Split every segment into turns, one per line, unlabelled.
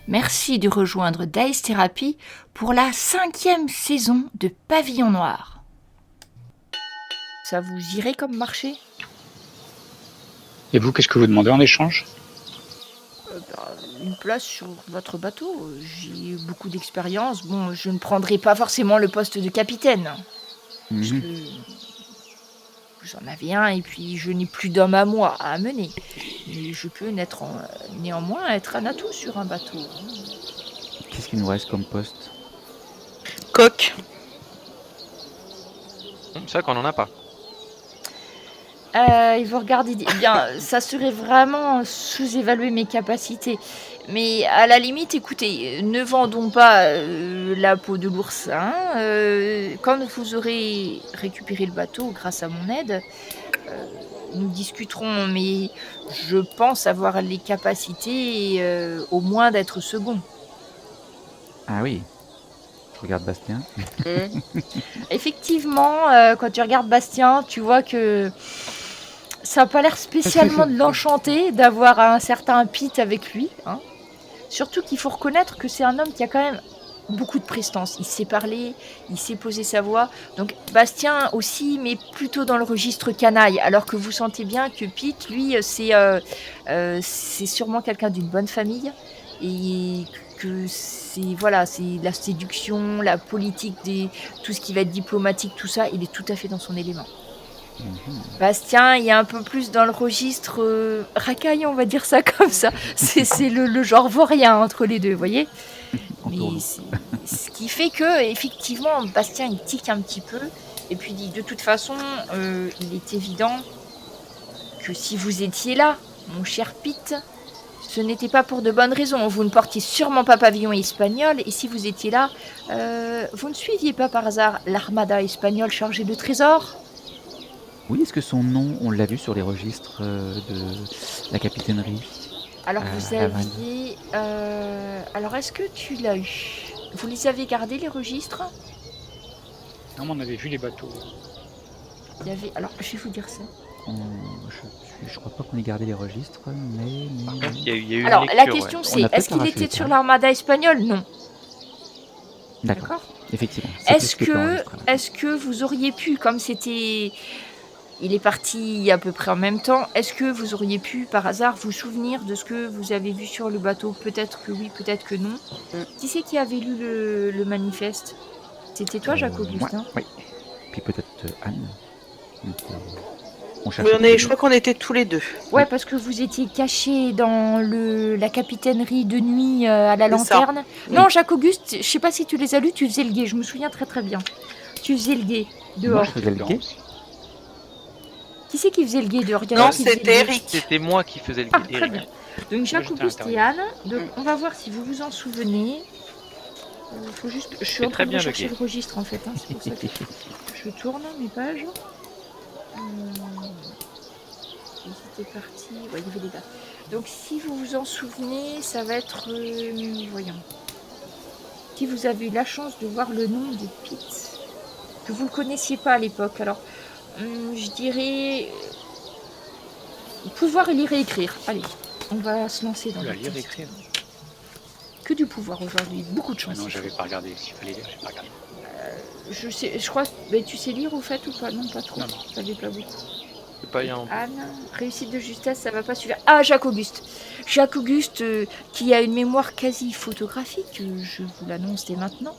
Merci de rejoindre Dice Therapy pour la 5e saison de Pavillon Noir. Ça vous irait comme marché ?
Et vous, qu'est-ce que vous demandez en échange ?
Une place sur votre bateau. J'ai eu beaucoup d'expérience. Bon, je ne prendrai pas forcément le poste de capitaine. Parce que vous en avez un et puis je n'ai plus d'homme à moi à amener. Mais je peux néanmoins être un atout sur un bateau.
Qu'est-ce qu'il nous reste comme poste ?
Coq.
C'est vrai qu'on en a pas.
Il faut regarder. Bien, ça serait vraiment sous-évaluer mes capacités. Mais à la limite, écoutez, ne vendons pas la peau de l'ours. Quand vous aurez récupéré le bateau grâce à mon aide, nous discuterons. Mais je pense avoir les capacités au moins d'être second.
Ah oui. Je regarde Bastien.
Effectivement, quand tu regardes Bastien, tu vois que ça n'a pas l'air spécialement de l'enchanter d'avoir un certain Pete avec lui. Surtout qu'il faut reconnaître que c'est un homme qui a quand même beaucoup de prestance. Il sait parler, il sait poser sa voix. Donc Bastien aussi, mais plutôt dans le registre canaille. Alors que vous sentez bien que Pete, lui, c'est sûrement quelqu'un d'une bonne famille. Et que c'est la séduction, la politique, tout ce qui va être diplomatique, tout ça, il est tout à fait dans son élément. Bastien, il est un peu plus dans le registre racaille, on va dire ça comme ça. C'est le genre vaurien entre les deux, vous voyez. Mais ce qui fait que, effectivement, Bastien, il tique un petit peu. Et puis, de toute façon, il est évident que si vous étiez là, mon cher Pete, ce n'était pas pour de bonnes raisons. Vous ne portiez sûrement pas pavillon espagnol. Et si vous étiez là, vous ne suiviez pas par hasard l'armada espagnole chargée de trésors ?
Oui, est-ce que son nom, on l'a vu sur les registres de la capitainerie ?
Alors vous aviez... alors est-ce que tu l'as eu ? Vous les avez gardés, les registres ?
Non, mais on avait vu les bateaux.
Il y avait... Alors je vais vous dire ça.
Je crois pas qu'on ait gardé les registres, mais...
Par contre, il y a eu
alors
une
la
lecture,
question
ouais.
c'est, est-ce qu'il était sur
ça.
l'armada espagnole ? Non.
D'accord. Effectivement.
Est-ce que vous auriez pu, comme c'était... Il est parti à peu près en même temps. Est-ce que vous auriez pu, par hasard, vous souvenir de ce que vous avez vu sur le bateau ? Peut-être que oui, peut-être que non. Qui c'est qui avait lu le manifeste ? C'était toi, Jacques Augustin ?
Oui. Puis peut-être Anne.
Je crois qu'on était tous les deux.
Ouais, parce que vous étiez cachés dans la capitainerie de nuit à la lanterne. Non, Jacques Auguste, je sais pas si tu les as lus, tu faisais le guet. Je me souviens très très bien. Tu faisais le guet dehors.
Moi, je faisais le guet.
Qui c'est qui faisait le guet dehors ?
Non, c'était Eric.
C'était moi qui faisais le
Ah,
guet.
très bien. Donc Jacques Auguste et Anne. Donc, on va voir si vous vous en souvenez. Faut juste... Je suis en train de chercher le registre en fait. C'est pour ça que je tourne mes pages. C'était parti. Ouais, il y avait des dates. Donc si vous vous en souvenez, ça va être... voyons. Si vous avez eu la chance de voir le nom de Pete, que vous ne connaissiez pas à l'époque, alors je dirais pouvoir lire et écrire. Allez, on va se lancer dans
Lire et écrire.
Que du pouvoir aujourd'hui, beaucoup de chance.
Non, j'avais pas regardé. S'il fallait lire, j'ai pas regardé.
Je crois... Mais tu sais lire au fait ou pas ? Non, pas trop.
Non.
Ça n'avait pas beaucoup.
C'est pas bien.
Anne, réussite de justesse, ça va pas suffire. Ah, Jacques Auguste. Jacques Auguste, qui a une mémoire quasi photographique, je vous l'annonce dès maintenant,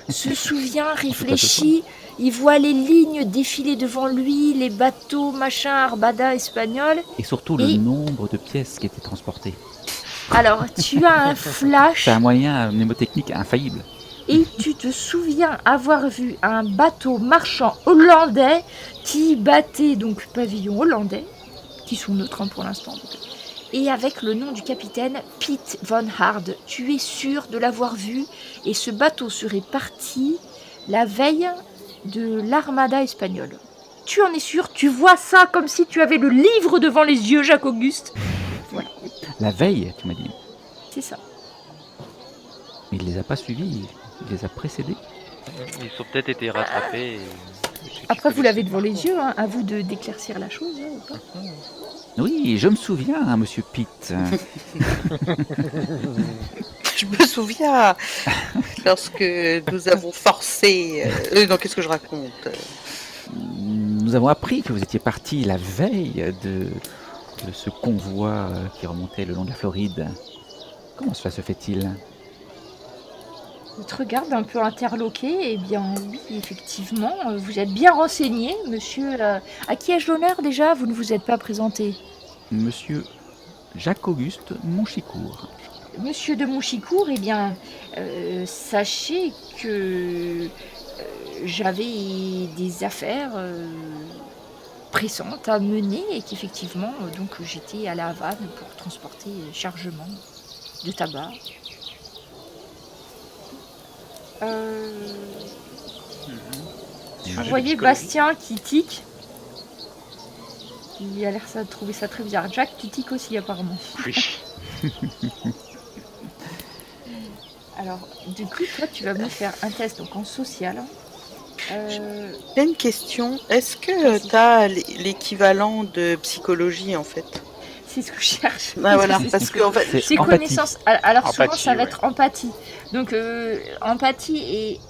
se souvient, réfléchit, il voit les lignes défiler devant lui, les bateaux, machin, armada espagnol.
Et surtout le nombre de pièces qui étaient transportées.
Alors, tu as un flash.
C'est un moyen mnémotechnique infaillible.
Et tu te souviens avoir vu un bateau marchand hollandais qui battait donc pavillon hollandais, qui sont neutres pour l'instant. Et avec le nom du capitaine Pete von Hard. Tu es sûr de l'avoir vu et ce bateau serait parti la veille de l'armada espagnole. Tu en es sûr ? Tu vois ça comme si tu avais le livre devant les yeux, Jacques Auguste. Voilà.
La veille, tu m'as dit.
C'est ça.
Mais il les a pas suivis, il les a précédés.
Ils ont peut-être été rattrapés.
Après, vous l'avez devant les yeux, hein, à vous d'éclaircir la chose. Ou pas.
Oui, je me souviens, monsieur Pete.
Je me souviens lorsque nous avons forcé. Non, qu'est-ce que je raconte?
Nous avons appris que vous étiez parti la veille de ce convoi qui remontait le long de la Floride. Comment cela se fait-il?
Il te regarde un peu interloqué. Eh bien, oui, effectivement, vous êtes bien renseigné, monsieur. À qui ai-je l'honneur déjà? Vous ne vous êtes pas présenté.
Monsieur Jacques-Auguste Monchicourt.
Monsieur de Mouchicourt, eh bien, sachez que j'avais des affaires pressantes à mener et qu'effectivement, donc j'étais à La Havane pour transporter chargement de tabac. Vous voyez Bastien qui tic. Il a l'air de trouver ça très bizarre. Jack, tu tiques aussi apparemment.
Oui.
Alors, du coup, toi, tu vas me faire un test donc en social.
J'ai une question. Est-ce que tu as l'équivalent de psychologie en fait?
C'est ce que je cherche.
Ah, voilà, parce que en fait,
C'est
empathie.
connaissance. Alors souvent,
Empathie,
ça va
ouais.
être empathie. Donc, empathie et...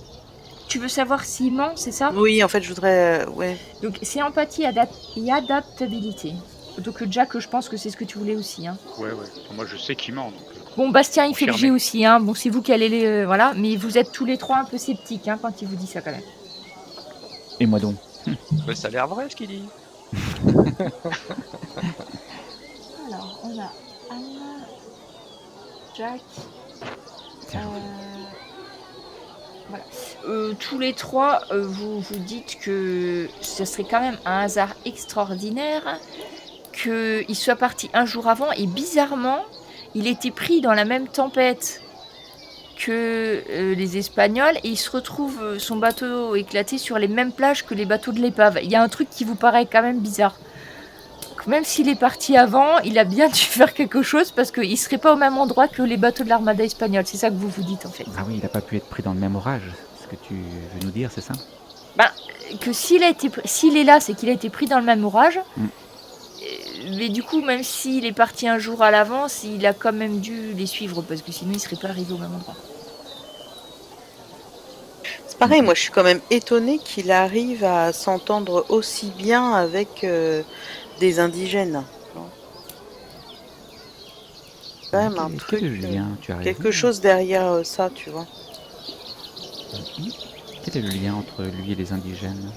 Tu veux savoir s'il ment, c'est ça?
oui, en fait, je voudrais, ouais.
Donc, c'est empathie et adaptabilité. Donc, Jack, je pense que c'est ce que tu voulais aussi. Hein.
Ouais. Moi, je sais qu'il ment. Donc,
Bon, Bastien, il fait le
Confirmé.
G aussi. Hein. Bon, c'est vous qui allez les... voilà. Mais vous êtes tous les trois un peu sceptiques hein, quand il vous dit ça quand même.
Et moi donc?
Bah, ça a l'air vrai ce qu'il dit.
Alors, on a Anne, Jack...
Tiens.
Voilà. Tous les trois, vous vous dites que ce serait quand même un hasard extraordinaire qu'il soit parti un jour avant et bizarrement, il était pris dans la même tempête que les Espagnols et il se retrouve son bateau éclaté sur les mêmes plages que les bateaux de l'épave. Il y a un truc qui vous paraît quand même bizarre. Même s'il est parti avant, il a bien dû faire quelque chose parce qu'il ne serait pas au même endroit que les bateaux de l'armada espagnole. C'est ça que vous vous dites en fait.
Ah oui, il n'a pas pu être pris dans le même orage. C'est ce que tu veux nous dire, c'est ça?
Que s'il est là, c'est qu'il a été pris dans le même orage.
Mm.
Mais du coup, même s'il est parti un jour à l'avance, il a quand même dû les suivre parce que sinon il serait pas arrivé au même endroit.
C'est pareil, moi, je suis quand même étonnée qu'il arrive à s'entendre aussi bien avec des indigènes. C'est quand même un truc,
Quel est le lien? Tu as raison.
quelque chose derrière ça, tu vois.
Quel est le lien entre lui et les indigènes?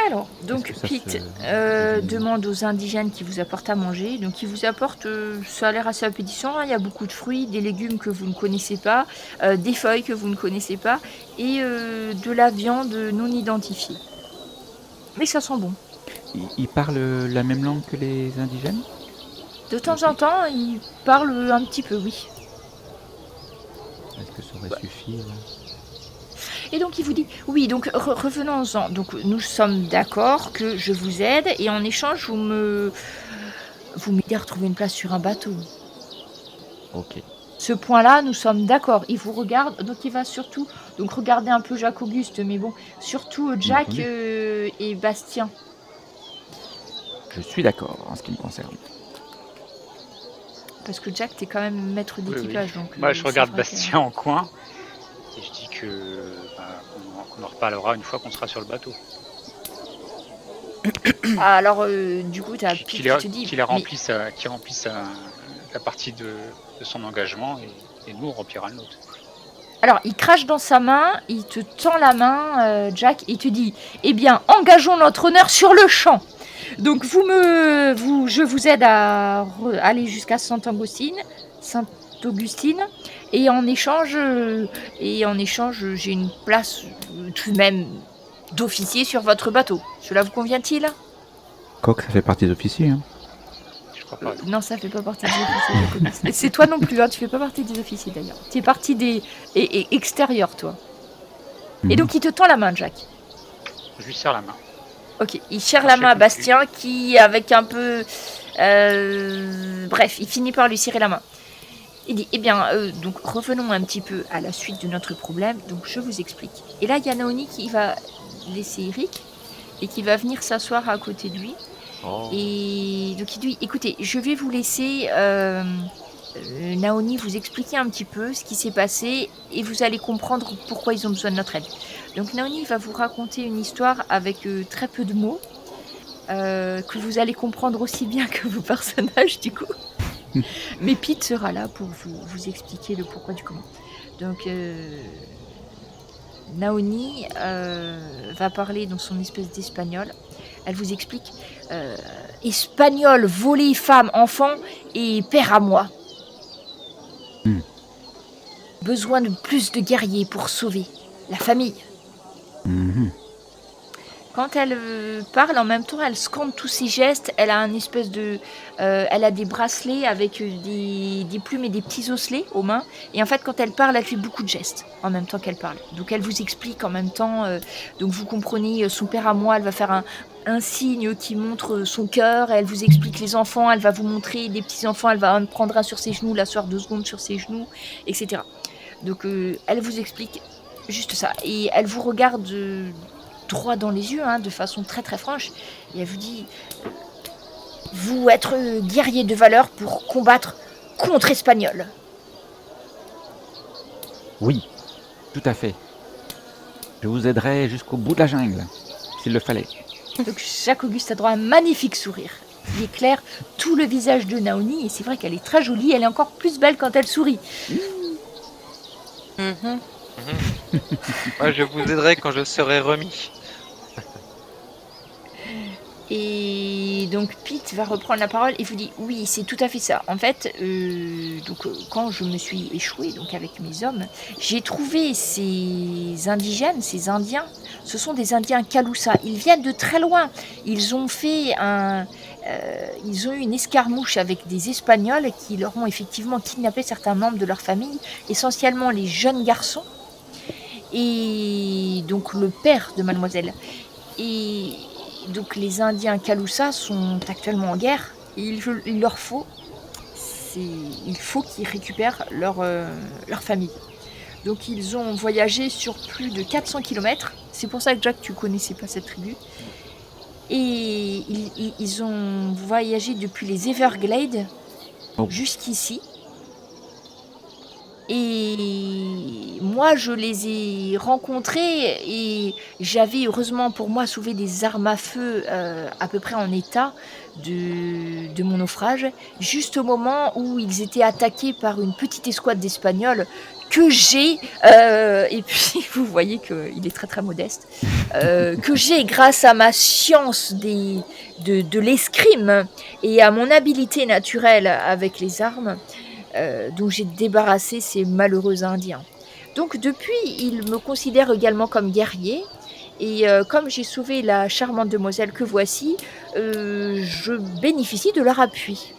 Alors, donc
Est-ce que ça
Pete
se-
demande aux indigènes qui vous apportent à manger. Donc, ils vous apportent, ça a l'air assez appétissant. Hein, il y a beaucoup de fruits, des légumes que vous ne connaissez pas, des feuilles que vous ne connaissez pas et de la viande non identifiée. Mais ça sent bon.
Il parle la même langue que les indigènes?
De temps en temps, ils parlent un petit peu, oui.
Est-ce que ça aurait suffi?
Et donc il vous dit, oui, donc revenons-en. Donc nous sommes d'accord que je vous aide et en échange vous m'aidez à retrouver une place sur un bateau.
Ok.
Ce point-là, nous sommes d'accord. Il vous regarde, donc il va surtout donc regarder un peu Jacques-Auguste, mais bon, surtout Jack
entendu.
et Bastien.
Je suis d'accord en ce qui me concerne.
Parce que Jack, t'es quand même maître
Oui.
d'équipage. Donc,
Moi, je
c'est
regarde
vrai que-
Bastien en coin et je dis que qu'on en reparlera une fois qu'on sera sur le bateau.
Ah, alors, du coup, t'as Pete
Qu'il
qui
ait,
te dit...
qu'il ait
mais-
rempli la partie de son engagement et nous on remplira le nôtre.
Alors, il crache dans sa main, il te tend la main, Jack, et te dit « Eh bien, engageons notre honneur sur le champ. Donc, je vous aide à aller jusqu'à Saint-Augustine, et en échange, j'ai une place tout de même d'officier sur votre bateau. Cela vous convient-il »
Coq, ça fait partie des officiers. Hein.
Je crois pas.
Non, ça fait pas partie des officiers. Jacques-Auguste. Et c'est toi non plus, hein, tu fais pas partie des officiers d'ailleurs. Tu es partie des extérieurs, toi. Et donc, il te tend la main, Jack.
Je lui serre la main.
Ok, il serre
Ah,
la
j'ai
main à
compris.
Bastien qui, avec un peu... bref, il finit par lui serrer la main. Il dit, eh bien, donc revenons un petit peu à la suite de notre problème. Donc, je vous explique. Et là, il y a Naoni qui va laisser Eric et qui va venir s'asseoir à côté de lui.
Oh.
Et donc, il dit, écoutez, je vais vous laisser Naoni vous expliquer un petit peu ce qui s'est passé et vous allez comprendre pourquoi ils ont besoin de notre aide. Donc Naoni va vous raconter une histoire avec très peu de mots, que vous allez comprendre aussi bien que vos personnages du coup. Mais Pete sera là pour vous expliquer le pourquoi du comment. Donc Naoni va parler dans son espèce d'espagnol. Elle vous explique espagnol, volé, femme, enfant et père à moi. Besoin de plus de guerriers pour sauver la famille. Quand elle parle, en même temps, elle scande tous ses gestes. Elle a un espèce de, elle a des bracelets avec des plumes et des petits osselets aux mains. Et en fait, quand elle parle, elle fait beaucoup de gestes en même temps qu'elle parle. Donc, elle vous explique en même temps. Donc, vous comprenez, son père à moi, elle va faire un signe qui montre son cœur. Elle vous explique les enfants. Elle va vous montrer des petits enfants. Elle va en prendre un sur ses genoux, l'asseoir 2 secondes sur ses genoux, etc. Donc, elle vous explique juste ça. Et elle vous regarde droit dans les yeux, de façon très très franche, et elle vous dit vous être guerrier de valeur pour combattre contre Espagnol.
Oui, tout à fait. Je vous aiderai jusqu'au bout de la jungle, s'il le fallait.
Donc Jacques-Auguste a droit à un magnifique sourire. Il éclaire tout le visage de Naoni, et c'est vrai qu'elle est très jolie, elle est encore plus belle quand elle sourit.
Moi, je vous aiderai quand je serai remis.
Et donc Pete va reprendre la parole et vous dit oui, c'est tout à fait ça. En fait, quand je me suis échouée donc avec mes hommes, j'ai trouvé ces indigènes, ces Indiens. Ce sont des Indiens Calusa. Ils viennent de très loin. Ils ont fait ils ont eu une escarmouche avec des Espagnols qui leur ont effectivement kidnappé certains membres de leur famille, essentiellement les jeunes garçons et donc le père de mademoiselle. Et donc les Indiens Calusa sont actuellement en guerre. Et il faut qu'ils récupèrent leur famille. Donc ils ont voyagé sur plus de 400 km. C'est pour ça que Jack, tu connaissais pas cette tribu. Et ils ont voyagé depuis les Everglades jusqu'ici. Et moi, je les ai rencontrés et j'avais heureusement pour moi sauvé des armes à feu à peu près en état de mon naufrage, juste au moment où ils étaient attaqués par une petite escouade d'Espagnols que j'ai, et puis vous voyez qu'il est très très modeste, que j'ai grâce à ma science de l'escrime et à mon habileté naturelle avec les armes, dont j'ai débarrassé ces malheureux Indiens. Donc depuis, ils me considèrent également comme guerrier, et comme j'ai sauvé la charmante demoiselle que voici, je bénéficie de leur appui.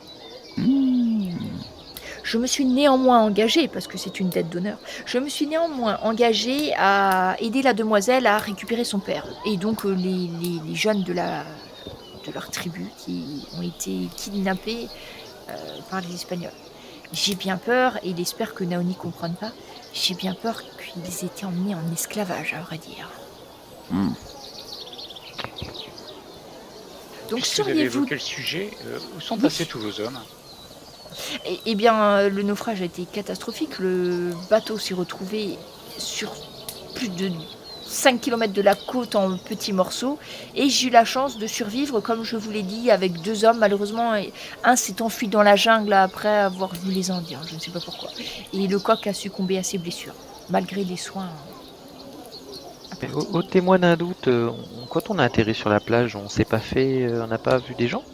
Je me suis néanmoins engagée, parce que c'est une dette d'honneur, je me suis néanmoins engagée à aider la demoiselle à récupérer son père, et donc les jeunes de leur tribu qui ont été kidnappés par les Espagnols. J'ai bien peur, et il espère que Naoni ne comprenne pas, j'ai bien peur qu'ils étaient emmenés en esclavage, à vrai dire. Donc
puisque vous avez évoqué le sujet, où sont passés tous vos hommes?
Eh bien, le naufrage a été catastrophique. Le bateau s'est retrouvé sur plus de 5 km de la côte en petits morceaux. Et j'ai eu la chance de survivre, comme je vous l'ai dit, avec 2 hommes. Malheureusement, un s'est enfui dans la jungle après avoir vu les Indiens. Je ne sais pas pourquoi. Et le coq a succombé à ses blessures, malgré les soins.
Au témoin d'un doute, quand on a atterri sur la plage, on s'est pas fait, on n'a pas vu des gens?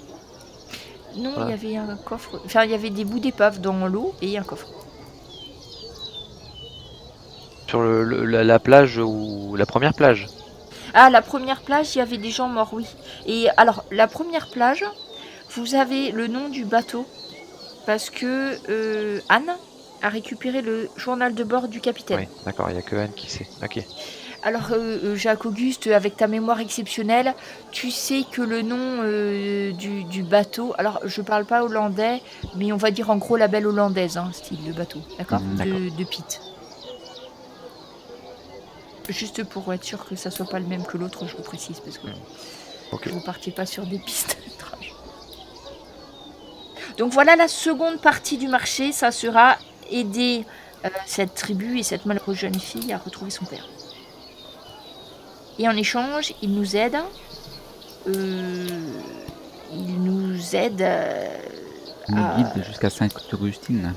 Non, il y avait un coffre. Enfin, il y avait des bouts d'épave dans l'eau et un coffre.
Sur la plage ou la première plage?
Ah, la première plage, il y avait des gens morts, oui. Et alors, la première plage, vous avez le nom du bateau. Parce que Anne a récupéré le journal de bord du capitaine.
Oui, d'accord, il n'y a que Anne qui sait. Ok.
Alors, Jacques-Auguste, avec ta mémoire exceptionnelle, tu sais que le nom du bateau... Alors, je parle pas hollandais, mais on va dire en gros la belle hollandaise, style le bateau, d'accord, de Pete. Juste pour être sûr que ça soit pas le même que l'autre, je vous précise, parce que vous partiez pas sur des pistes étranges. Donc voilà la seconde partie du marché, ça sera aider cette tribu et cette malheureuse jeune fille à retrouver son père. Et en échange, il nous aide. Il nous aide
Il nous guide jusqu'à Sainte-Augustine.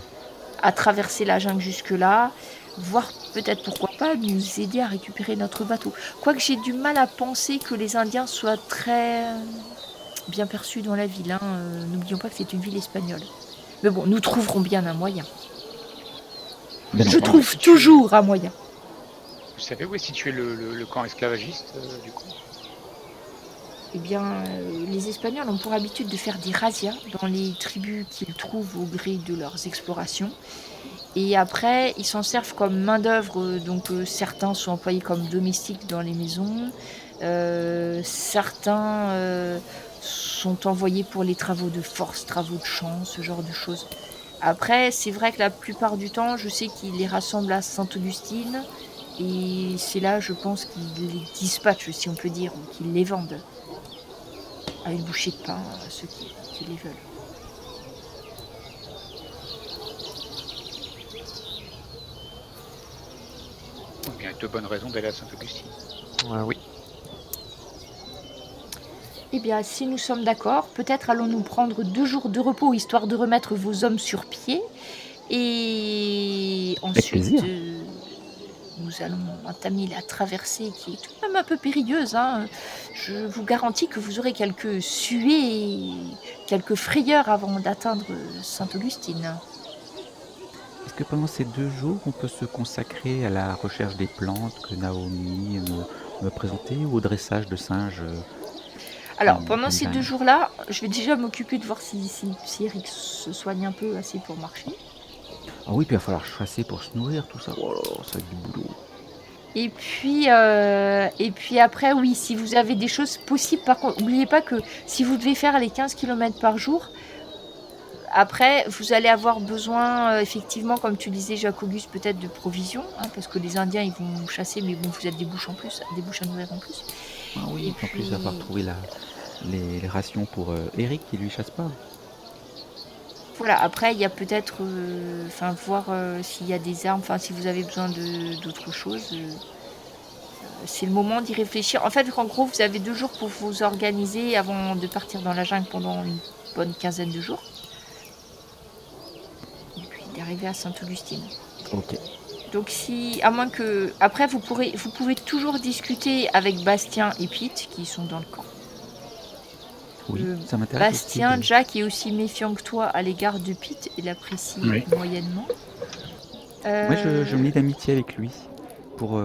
à traverser la jungle jusque-là, voire peut-être pourquoi pas nous aider à récupérer notre bateau. Quoique j'ai du mal à penser que les Indiens soient très bien perçus dans la ville. N'oublions pas que c'est une ville espagnole. Mais bon, nous trouverons bien un moyen.
Bien
Je
entendu.
trouve toujours un moyen.
Vous savez où est situé le camp esclavagiste, du coup?
Eh bien, les Espagnols ont pour habitude de faire des razzias dans les tribus qu'ils trouvent au gré de leurs explorations. Et après, ils s'en servent comme main-d'œuvre. Donc, certains sont employés comme domestiques dans les maisons. Certains sont envoyés pour les travaux de force, travaux de champ, ce genre de choses. Après, c'est vrai que la plupart du temps, je sais qu'ils les rassemblent à Sainte-Augustine. Et c'est là, je pense, qu'ils les dispatchent, si on peut dire, ou qu'ils les vendent à une bouchée de pain à ceux qui les veulent.
Il y a de bonnes raisons d'aller à Sainte-Augustine.
Oui.
Eh bien, si nous sommes d'accord, peut-être allons-nous prendre 2 jours de repos, histoire de remettre vos hommes sur pied. Et ensuite,
plaisir.
nous allons entamer la traversée qui est tout de même un peu périlleuse. Je vous garantis que vous aurez quelques suées et quelques frayeurs avant d'atteindre Sainte-Augustine.
Est-ce que pendant ces 2 jours, on peut se consacrer à la recherche des plantes que Naomi me présentait ou au dressage de singes
Alors,
en
pendant ces
montagne?
2 jours-là, je vais déjà m'occuper de voir si Eric se soigne un peu assez pour marcher.
Ah oui, puis il va falloir chasser pour se nourrir, tout ça. Oh là là, ça va être du boulot.
Et puis après, oui, si vous avez des choses possibles, par contre, n'oubliez pas que si vous devez faire les 15 km par jour, après, vous allez avoir besoin, effectivement, comme tu disais, Jacques-Auguste, peut-être de provisions, parce que les Indiens, ils vont chasser, mais bon, vous êtes des bouches en plus, des bouches à nourrir en plus.
Ah oui,
Et
en plus, il va falloir
puis-
trouver les rations pour Eric qui lui chasse pas.
Voilà, après, il y a peut-être, voir s'il y a des armes, si vous avez besoin d'autres choses. C'est le moment d'y réfléchir. En fait, en gros, vous avez 2 jours pour vous organiser avant de partir dans la jungle pendant une bonne quinzaine de jours. Et puis d'arriver à Sainte-Augustine.
Ok.
Donc à moins que... Après, vous pouvez toujours discuter avec Bastien et Pete, qui sont dans le camp.
Oui, ça m'intéresse.
Bastien,
aussi de-
Jack est aussi méfiant que toi à l'égard de Pete et l'apprécie
Oui.
moyennement.
Moi, je me lie d'amitié avec lui pour,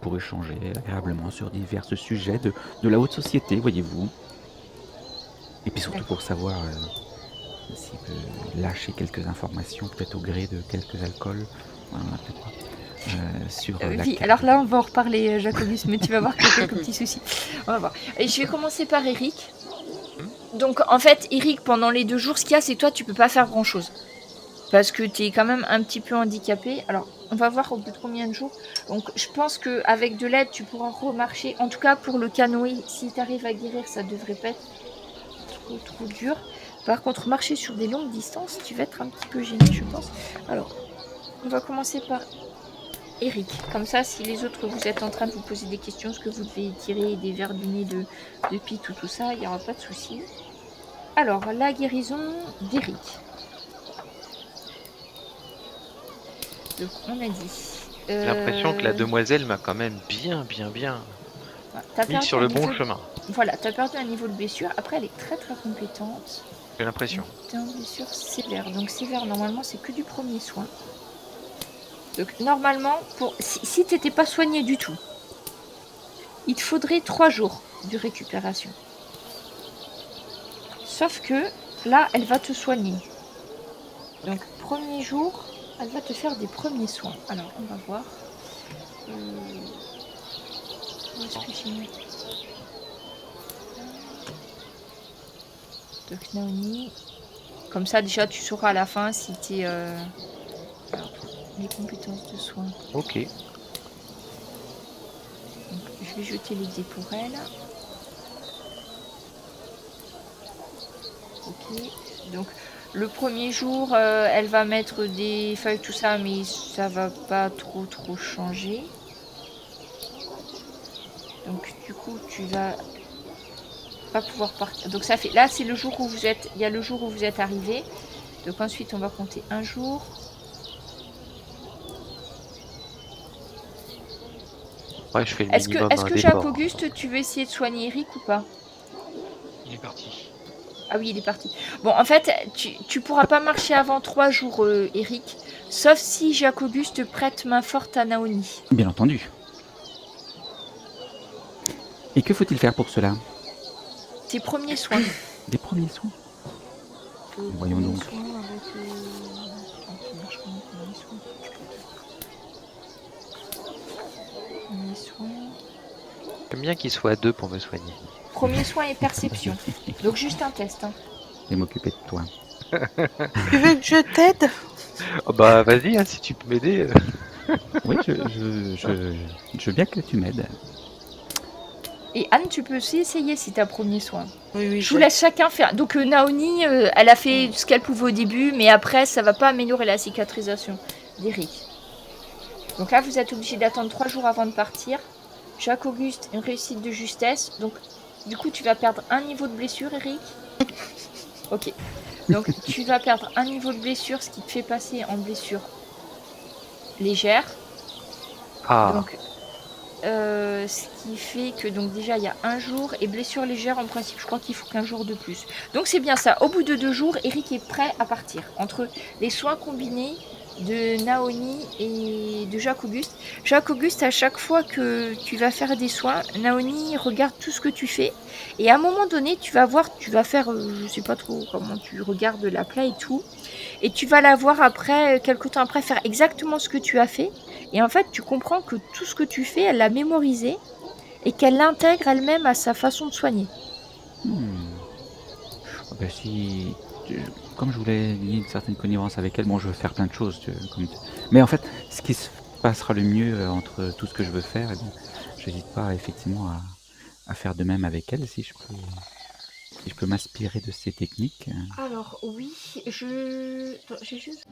pour échanger agréablement sur divers sujets de la haute société, voyez-vous. Et puis surtout
D'accord.
pour savoir s'il peut lâcher quelques informations, peut-être au gré de quelques alcools, voilà, on a peut-être pas, sur la
Oui,
carte.
alors là, on va en reparler, Jacobus, mais tu vas voir qu'il y a quelques petits soucis. On va voir. Et je vais commencer par Eric. Donc, en fait, Eric, pendant les 2 jours, ce qu'il y a, c'est que toi, tu peux pas faire grand-chose. Parce que tu es quand même un petit peu handicapé. Alors, on va voir au bout de combien de jours. Donc, je pense qu'avec de l'aide, tu pourras remarcher. En tout cas, pour le canoë, si tu arrives à guérir, ça devrait pas être trop dur. Par contre, marcher sur des longues distances, tu vas être un petit peu gêné, je pense. Alors, on va commencer par Eric. Comme ça, si les autres, vous êtes en train de vous poser des questions, ce que vous devez tirer des verres du nez de Pete ou tout ça, il n'y aura pas de souci. Alors, la guérison d'Eric. Donc, on a dit.
J'ai l'impression que la demoiselle m'a quand même bien
T'as
mis
perdu
sur
un
le bon
niveau-
chemin.
Voilà, t'as perdu un niveau de blessure. Après, elle est très compétente.
J'ai l'impression.
T'as une blessure sévère. Donc, sévère, normalement, c'est que du premier soin. Donc, normalement, si t'étais pas soigné du tout, il te faudrait 3 jours de récupération. Sauf que là, elle va te soigner. Donc, premier jour, elle va te faire des premiers soins. Alors, on va voir. Où est-ce que j'ai mis ? Donc, Naomi. Comme ça, déjà, tu sauras à la fin si t'es... Alors, les compétences de soins.
Ok.
Donc, je vais jeter les dés pour elle. Ok. Donc le premier jour, elle va mettre des feuilles, tout ça, mais ça va pas trop changer. Donc du coup, tu vas pas pouvoir partir. Donc ça fait. Là, c'est le jour où vous êtes. Il y a le jour où vous êtes arrivé. Donc ensuite, on va compter un jour.
Ouais, je fais le
Est-ce
minimum
que
d'efforts.
Jacques-Auguste, tu veux essayer de soigner Eric ou pas?
Il est parti.
Ah oui, il est parti. Bon, en fait, tu pourras pas marcher avant 3 jours, Eric. Sauf si Jacques-Auguste prête main forte à Naoni.
Bien entendu. Et que faut-il faire pour cela?
Tes premiers soins.
Des premiers soins? Voyons
Premiers
donc.
soins avec, premiers soins. Premiers soins.
J'aime bien qu'il soit à 2 pour me soigner.
Premiers soins et perception. Donc juste un test. Hein.
Je vais m'occuper de toi.
Tu veux que je t'aide?
Oh bah vas-y, hein, si tu peux m'aider.
Oui, je veux bien que tu m'aides.
Et Anne, tu peux aussi essayer si t'as premier soin.
Oui,
Je vous laisse chacun faire. Donc Naoni, elle a fait ce qu'elle pouvait au début, mais après, ça va pas améliorer la cicatrisation d'Eric. Donc là, vous êtes obligé d'attendre 3 jours avant de partir. Jacques-Auguste, une réussite de justesse. Donc, du coup, tu vas perdre un niveau de blessure, Eric. Ok. Donc, tu vas perdre un niveau de blessure, ce qui te fait passer en blessure légère.
Ah,
Donc, ce qui fait que donc déjà il y a un jour et blessure légère en principe je crois qu'il faut qu'un jour de plus. Donc c'est bien ça. Au bout de 2 jours, Eric est prêt à partir. Entre les soins combinés de Naoni et de Jacques-Auguste. Jacques-Auguste, à chaque fois que tu vas faire des soins, Naoni regarde tout ce que tu fais. Et à un moment donné, tu vas voir, tu vas faire, je sais pas trop comment tu regardes la plaie et tout. Et tu vas la voir après, quelque temps après, faire exactement ce que tu as fait. Et en fait, tu comprends que tout ce que tu fais, elle l'a mémorisé et qu'elle l'intègre elle-même à sa façon de soigner.
Ah ben si, comme je voulais lier une certaine connivence avec elle, bon, je veux faire plein de choses. Mais en fait, ce qui se passera le mieux entre tout ce que je veux faire, eh bien, j'hésite pas effectivement à faire de même avec elle si je peux m'inspirer de ces techniques.
Alors oui, j'ai juste...